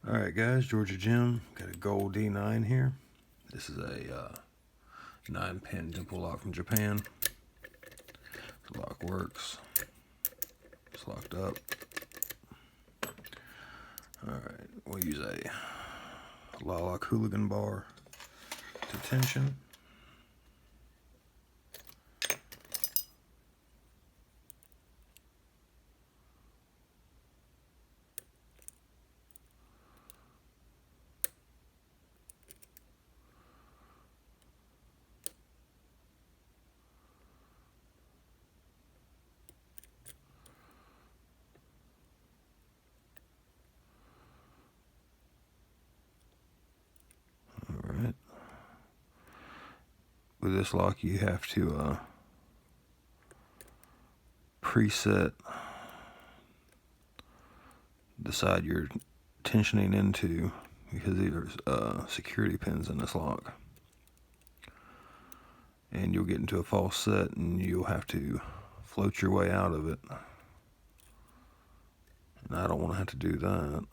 Alright guys, Georgia Jim, got a gold D9 here. This is a 9-pin dimple lock from Japan. The lock works. It's locked up. Alright, we'll use a Laloc Hooligan bar to tension. Alright. With this lock you have to preset the side you're tensioning into, because there's security pins in this lock. And you'll get into a false set and you'll have to float your way out of it. And I don't want to have to do that.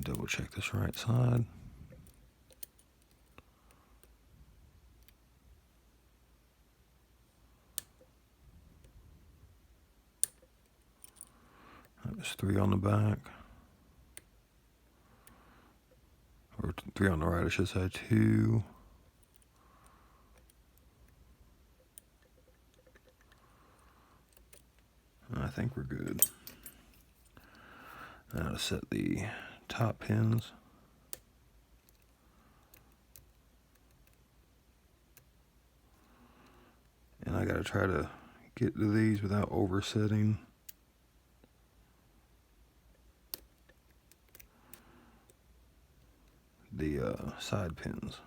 Double check this right side. There's 3 on the back. Or 3 on the right, I should say. 2. I think we're good. Now to set the top pins. And I gotta try to get to these without oversetting. The side pins.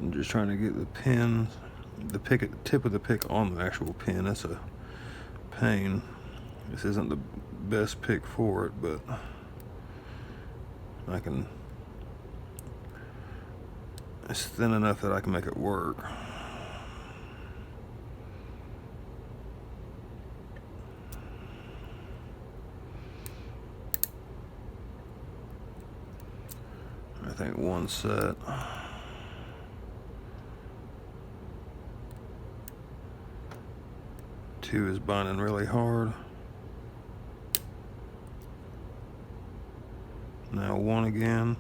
I'm just trying to get the pin, the tip of the pick on the actual pin. That's a pain. This isn't the best pick for it, but it's thin enough that I can make it work. I think one set. Two is binding really hard. Now 1 again.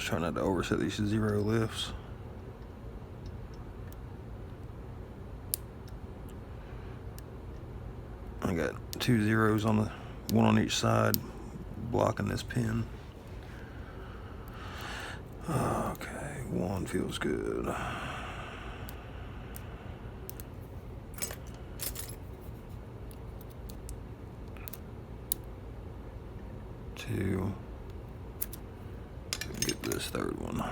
Just trying not to overset these 0 lifts. I got 2 zeros on the one on each side blocking this pin. Okay, 1 feels good. Two. Get this 3rd one.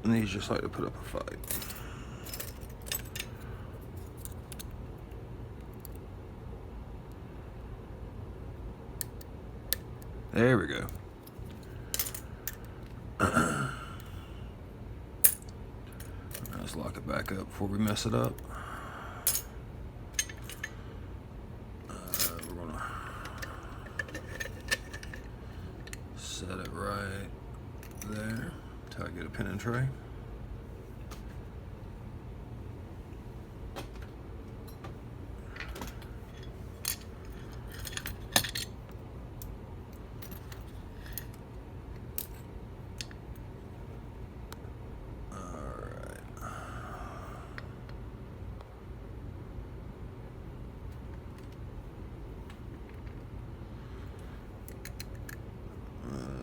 And these just like to put up a fight. There we go. Let's lock it back up before we mess it up. We're gonna set it right there until I get a pin and tray.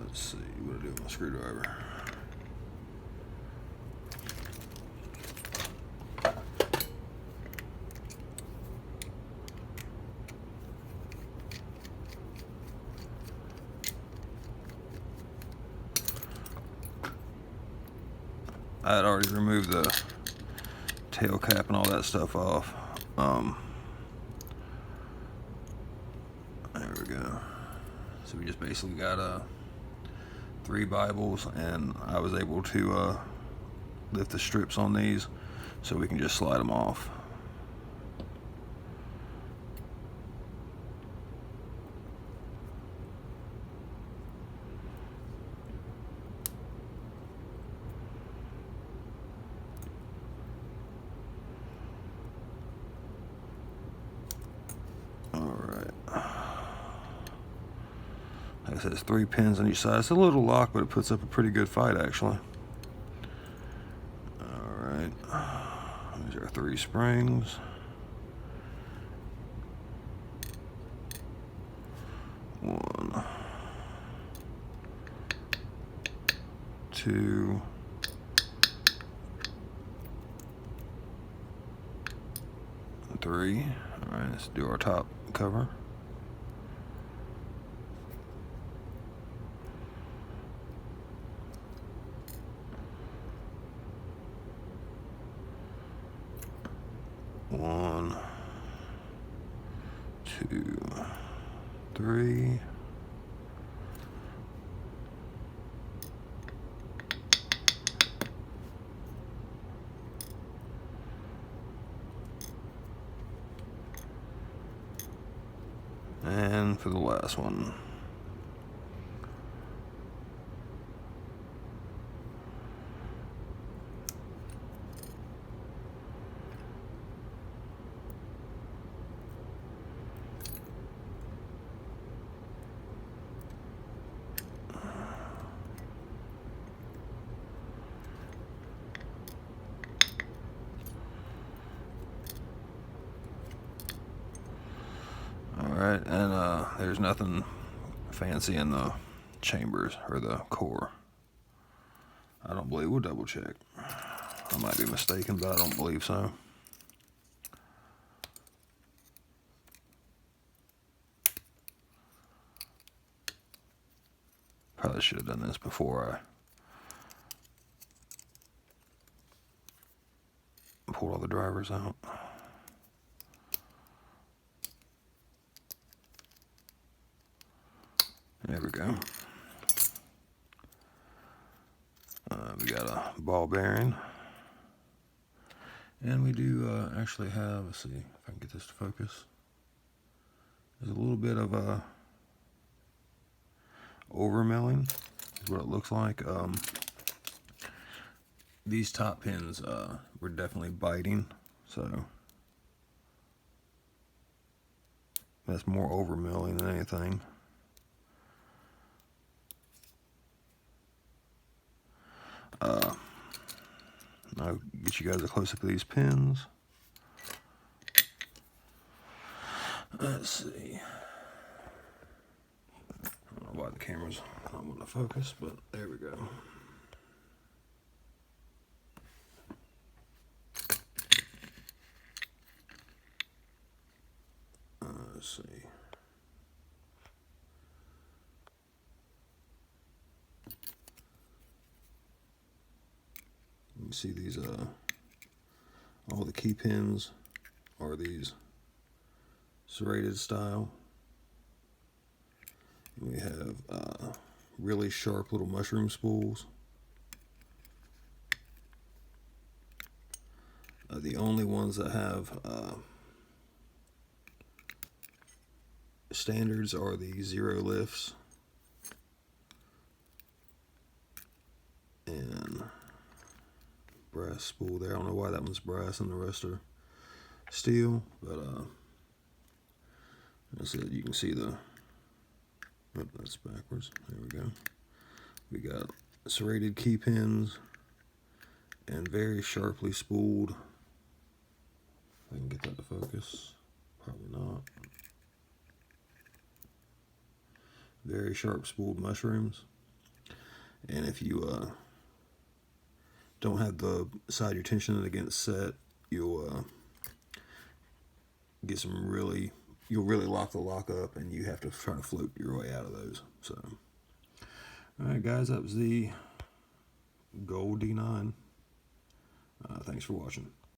Let's see what I do with my screwdriver. I had already removed the tail cap and all that stuff off. There we go. So we just basically got 3 Bibles, and I was able to lift the strips on these so we can just slide them off. Like I said, it's 3 pins on each side. It's a little lock, but it puts up a pretty good fight, actually. Alright. These are 3 springs. One. 2. 3. Alright, let's do our top cover. One, 2, 3. And for the last one. Alright, and there's nothing fancy in the chambers or the core. I don't believe. We'll double check. I might be mistaken, but I don't believe so. Probably should have done this before I pulled all the drivers out. There we go. We got a ball bearing. And we do actually have, let's see if I can get this to focus. There's a little bit of over-milling, is what it looks like. These top pins were definitely biting, so that's more over-milling than anything. I'll get you guys a close-up of these pins. Let's see. I don't know why the camera's not wanting to focus, but there we go. Let's see. You see these, all the key pins are these serrated style. And we have really sharp little mushroom spools. The only ones that have standards are the zero lifts and brass spool there. I don't know why that one's brass and the rest are steel, but as I said, you can see the, oh, that's backwards. There we go. We got serrated key pins and very sharply spooled. If I can get that to focus, probably not. Very sharp spooled mushrooms. And if you don't have the side you're tensioning against set, you'll get some really, you'll really lock the lock up, and you have to try to float your way out of those. So, all right, guys, that was the Gold D9. Thanks for watching.